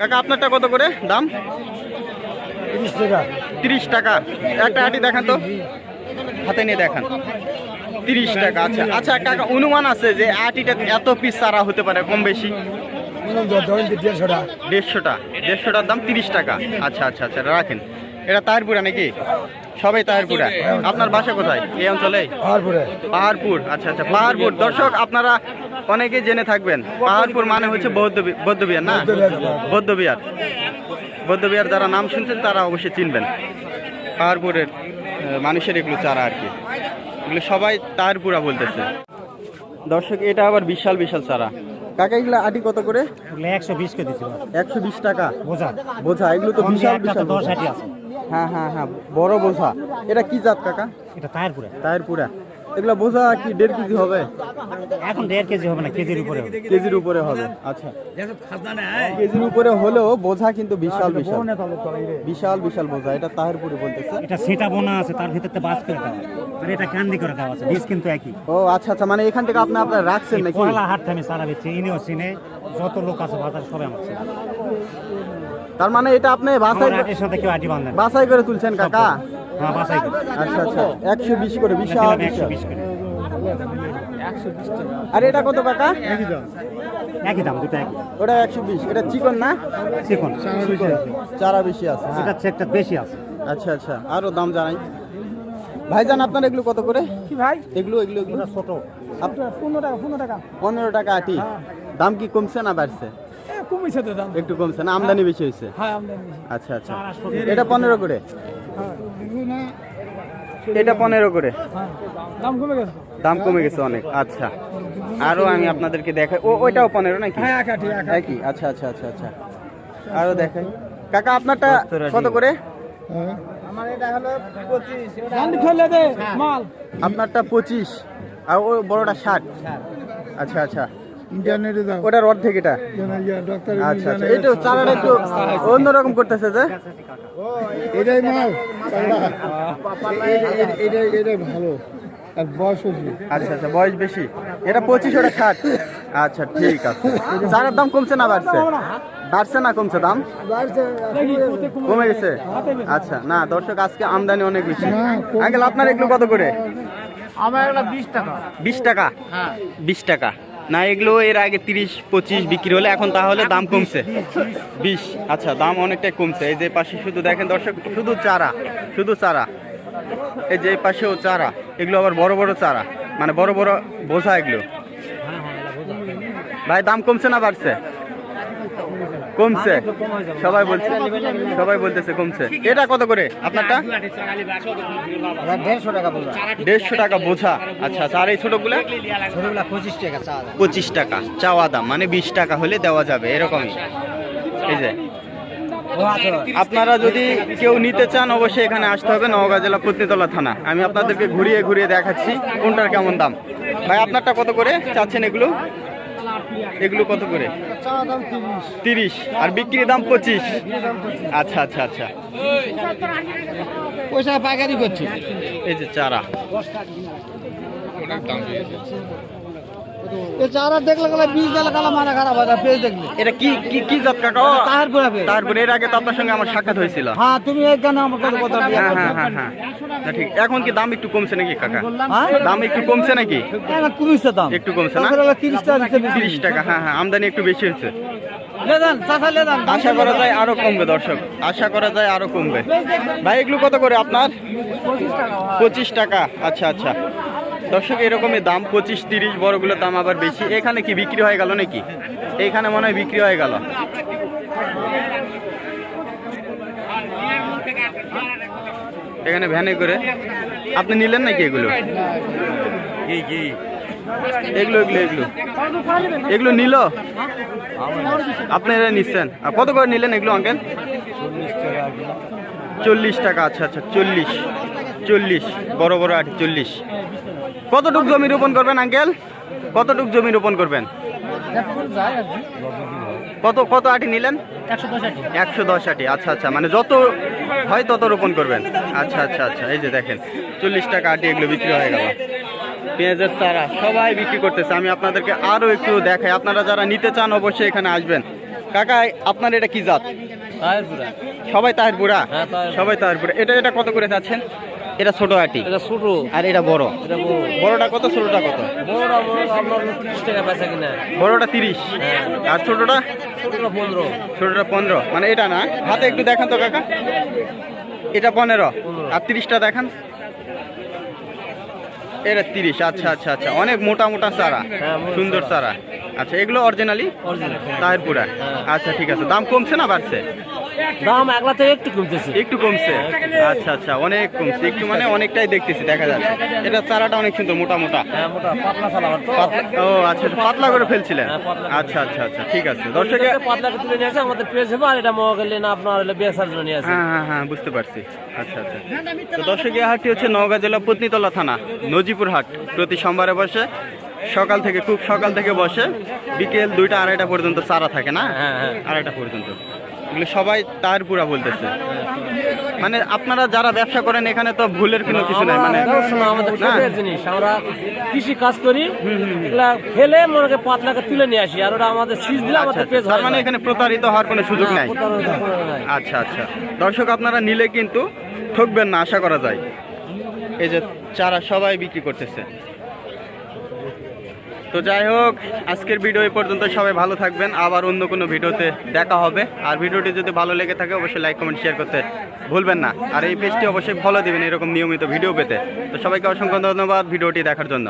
কাকা আপনারটা কত করে দাম? 30 টাকা। 30 টাকা। একটা আটি দেখান তো, হাতে নিয়ে দেখান। 30 টাকা। আচ্ছা আচ্ছা কাকা, অনুমান আছে যে আটিটা এত পিস চারা হতে পারে কম বেশি? 150টার দাম 30 টাকা। আচ্ছা আচ্ছা আচ্ছা রাখেন। এটা তাহিরপুরা নাকি? সবাই তাহিরপুরা। আপনার বাসা কোথায় এই অঞ্চলে? পাহাড়পুর। আচ্ছা আচ্ছা পাহাড়পুর। দর্শক আপনারা অনেকেই জেনে থাকবেন পাহাড়পুর মানে হচ্ছে বৌদ্ধবিহার না? বৌদ্ধবিহার যারা নাম শুনছেন তারা অবশ্যই চিনবেন। পাহাড়পুরের মানুষের এগুলো চারা আর কি, এগুলো সবাই তাহিরপুরা বলতেছে। দর্শক এটা আবার বিশাল বিশাল চারা। কাকা এগুলো আটি কত করে? 120 করে দিছিল। 120 টাকা বোঝা বোঝা। এগুলো তো বিশাল বিশাল। 10 আটি আছে। হ্যাঁ হ্যাঁ হ্যাঁ বড় বোঝা। এটা কি জাত কাকা? এটা তাহিরপুরা। তাহিরপুরা। এগুলো বোঝা কি 1.5 কেজি হবে? এখন 1.5 কেজি হবে না, কেজির উপরে হবে। কেজির উপরে হবে। আচ্ছা কেজির উপরে হলেও বোঝা কিন্তু বিশাল বিশাল বিশাল বিশাল বোঝা। এটা তাহিরপুরে বলতেছে। এটা সেটা বোনা আছে, তার ভিতরতে বাস করে দেওয়া আর এটা কান্দি করে দেওয়া আছে, বীজ কিন্তু একই। ও আচ্ছা আচ্ছা, মানে এখান থেকে আপনারা রাখছেন নাকি? পয়লা হাট আমি সারা বেচছি, ইনিও চিনে, যত লোক আছে বাজার সবাই আমার চিনে। তার মানে এটা আপনি আটির সাথে কেউ আটি বাঁধেন বাছাই করে তুলছেন কাকা? হ্যাঁ বাছাই করে। আচ্ছা আচ্ছা 120 করে বিশাল বিশাল। 120 করে। আর এটা কত কাকা? একই দাম, দুটো একই। ওটা 120। এটা চিকন না? চিকন চারা বেশি আছে। এটা চেকটা বেশি আছে। আচ্ছা আচ্ছা আরো দাম জানাই ভাইজান। আপনার এগুলো কত করে? কি ভাই? এগুলো এগুলো এগুলো ছোট আপনার 15 টাকা। 15 টাকা আটি। দাম কি কমছে না বাড়ছে? কমিছে তো দাম, একটু কমছে না, আমদানি বেশি হয়েছে? হ্যাঁ আমদানি বেশি। আচ্ছা আচ্ছা এটা 15 করে। এটা 15 করে। দাম কমে গেছে। দাম কমে গেছে অনেক। আচ্ছা আরো আমি আপনাদেরকে দেখাই। ওইটাও 15 নাকি? হ্যাঁ একই। আচ্ছা আচ্ছা আচ্ছা আচ্ছা আরো দেখাই। কাকা আপনারটা কত করে? আমার এটা হলো 25। গান্ডি খেলে দে মাল। আপনারটা 25 আর ওই বড়টা 60। আচ্ছা আচ্ছা ইন্টারনেটে দাও। ওটার অর্ধেক এটা। আচ্ছা আচ্ছা এটা চারাটা একটু অন্যরকম করতেছে যে। এটাই মাল। এটাই ভালো আর বয়স বেশি। আচ্ছা আচ্ছা বয়স বেশি। এটা 25 ওটা 60। আচ্ছা ঠিক আছে। চারার দাম কমছে না বাড়ছে? বাড়ছে না কমছে দাম? কমে গেছে। আচ্ছা না দর্শক আজকে আমদানি অনেক বেশি। আঙ্কেল আপনার এগুলো কত করে? আমার এগুলো 20 টাকা। 20 টাকা? হ্যাঁ 20 টাকা না। এগুলো এর আগে 30-25 বিক্রি হলে এখন তাহলে দাম কমছে 20। আচ্ছা দাম অনেকটাই কমছে। এই যে পাশে শুধু দেখেন দর্শক, শুধু চারা, শুধু চারা। এই যে পাশেও চারা, এগুলো আবার বড় বড় চারা, মানে বড় বড় বোঝা এগুলো। ভাই দাম কমছে না বাড়ছে? কমছে। সবাই বলতেছে কমছে। এটা কত করে আপনারটা? 150 টাকা বোঝা। আচ্ছা আচ্ছা আর এই ছোটগুলা? 25 টাকা চাওয়া দাম, মানে 20 টাকা হলে দেওয়া যাবে এরকমই। এই যে আপনারা যদি কেউ নিতে চান অবশ্যই এখানে আসতে হবে, নওগাঁ জেলা পত্নীতলা থানা। আমি আপনাদেরকে ঘুরিয়ে ঘুরিয়ে দেখাচ্ছি কোনটার কেমন দাম। ভাই আপনারটা কত করে চাচ্ছেন এগুলো? এগুলো কত করে? 30 আর বিক্রির দাম 25। আচ্ছা আচ্ছা আচ্ছা পয়সা পাইকারি করছি। এই যে চারা, এই চারা দেখলে গেলে বীজ দিলে গেলে মাথা খারাপ হয়, পেজ দেখলে। এটা কি কি কি জাত কাকা? তারপরে এর আগে তো আপনার সঙ্গে আমার সাক্ষাৎ হয়েছিল। হ্যাঁ তুমি এখানে আমার কথা কথা। হ্যাঁ হ্যাঁ হ্যাঁ হ্যাঁ না ঠিক। এখন কি দাম একটু কমছে নাকি কাকা? দাম একটু কমছে নাকি? কমিছে দাম একটু কমছে না? 30 টাকা। 30 টাকা। হ্যাঁ হ্যাঁ আমদানি একটু বেশি হচ্ছে। লেদান চাচা লেদান। আশা করা যায় আরো কমবে দর্শক, আশা করা যায় আরো কমবে। ভাই এগুলো কত করে আপনার? 25 টাকা। আচ্ছা আচ্ছা দর্শক এরকমই দাম 25-30। বড়গুলোর দাম আবার বেশি। এখানে কি বিক্রি হয়ে গেল নাকি? এইখানে মনে হয় বিক্রি হয়ে গেল। এখানে ভ্যানে করে আপনি নিলেন নাকি এগুলো? এগুলো এগুলো এগুলো এগুলো নিল আপনি নিচ্ছেন? কত করে নিলেন এগুলো আঙ্কেল? 40 টাকা। আচ্ছা আচ্ছা 40 বড় বড় আটি 40। কতটুক জমি রোপণ করবেন আঙ্কেল? কতটুক জমি রোপণ করবেন? কত কত আটি নিলেন? 110 আটি। আচ্ছা আচ্ছা মানে যত হয় তত রোপণ করবেন। আচ্ছা আচ্ছা আচ্ছা এই যে দেখেন 40 টাকা আটি এগুলো বিক্রি হয়ে গেল। পেঁয়াজের চারা সবাই বিক্রি করতেছে। আমি আপনাদেরকে আরো একটু দেখাই, আপনারা যারা নিতে চান অবশ্যই এখানে আসবেন। কাকা আপনার এটা কি জাত? তাহিরপুরা। সবাই তাহিরপুরা? হ্যাঁ, তাহিরপুরা। সবাই তাহিরপুরা। এটা কত করে চাচ্ছেন? এটা ছোট আটি এটা ছোট, আর এটা বড়। এটা বড়। বড়টা কত, ছোটটা কত? বড়টা আপনার 30 টাকা বেচা কিনা। বড়টা 30 আর ছোটটা? ছোটটা 15। ছোটটা 15, মানে এটা না? হাতে একটু দেখান তো কাকা। এটা 15 আর 30টা দেখান। এটা 30। আচ্ছা আচ্ছা আচ্ছা, অনেক মোটা মোটা চারা, হ্যাঁ, মোটা সুন্দর চারা। আচ্ছা, এগুলো অরিজিনালি অরিজিনাল। তাহিরপুরা? আচ্ছা ঠিক আছে। দাম কমছে না বাড়ছে? দাম একলা থেকে একটু কমতেছে। একটু কমছে। আচ্ছা আচ্ছা, অনেক কমছে একটু, মানে অনেকটাই দেখতেছি, দেখা যাচ্ছে। এটা চারাটা অনেক সুন্দর, মোটা মোটা। হ্যাঁ, মোটা পাতলা চালাবার তো। ও আচ্ছা, পাতলা করে ফেলছিলেন? হ্যাঁ, পাতলা করে। আচ্ছা আচ্ছা আচ্ছা, ঠিক আছে। দর্শকে এটা পাতলা করে তুলে নিয়ে আসে আমাদের পেজ হবে, আর এটা মগ গেলে না আপনার হলে বেচার জন্য নিয়ে আসে। হ্যাঁ হ্যাঁ হ্যাঁ, বুঝতে পারছি। আচ্ছা আচ্ছা। তো দর্শক, এই হাটটি হচ্ছে নওগাঁ জেলা পত্নীতলা থানা নজিপুর হাট। প্রতি সোমবারে বসে, সকাল থেকে, খুব সকাল থেকে বসে, বিকেল 2টা 2:30 পর্যন্ত চারা থাকে না? হ্যাঁ, হ্যাঁ। 2:30 পর্যন্ত। এগুলো সবাই তাহিরপুরা বলতেছে। মানে আপনারা যারা ব্যবসা করেন এখানে তো ভুলের কোনো কিছু নাই, মানে আমরা শোনো, আমাদের না? পেটের জিনিস, আমরা কৃষি কাজ করি, এগুলা ফেলে মনে করে পাতলাকে তুলে নিয়ে আসি, আর ওটা আমাদের সিজ দিলে আচ্ছা আমাদের আচ্ছা, পেজ তার হয়। মানে এখানে প্রতারিত হওয়ার কোনো সুযোগ নাই। নাই। আচ্ছা আচ্ছা, দর্শক আপনারা নিলে কিন্তু ঠকবেন না, আশা করা যায়। এই যে চারা সবাই বিক্রি করতেছে। তো যাই হোক, আজকের ভিডিও এই পর্যন্ত। সবাই ভালো থাকবেন, আবার অন্য কোনো ভিডিওতে দেখা হবে। আর ভিডিওটি যদি ভালো লেগে থাকে অবশ্যই লাইক কমেন্ট শেয়ার করতে ভুলবেন না। আর এই পেজটি অবশ্যই ফলো দিবেন এরকম নিয়মিত ভিডিও পেতে। তো সবাইকে অসংখ্য ধন্যবাদ ভিডিওটি দেখার জন্য।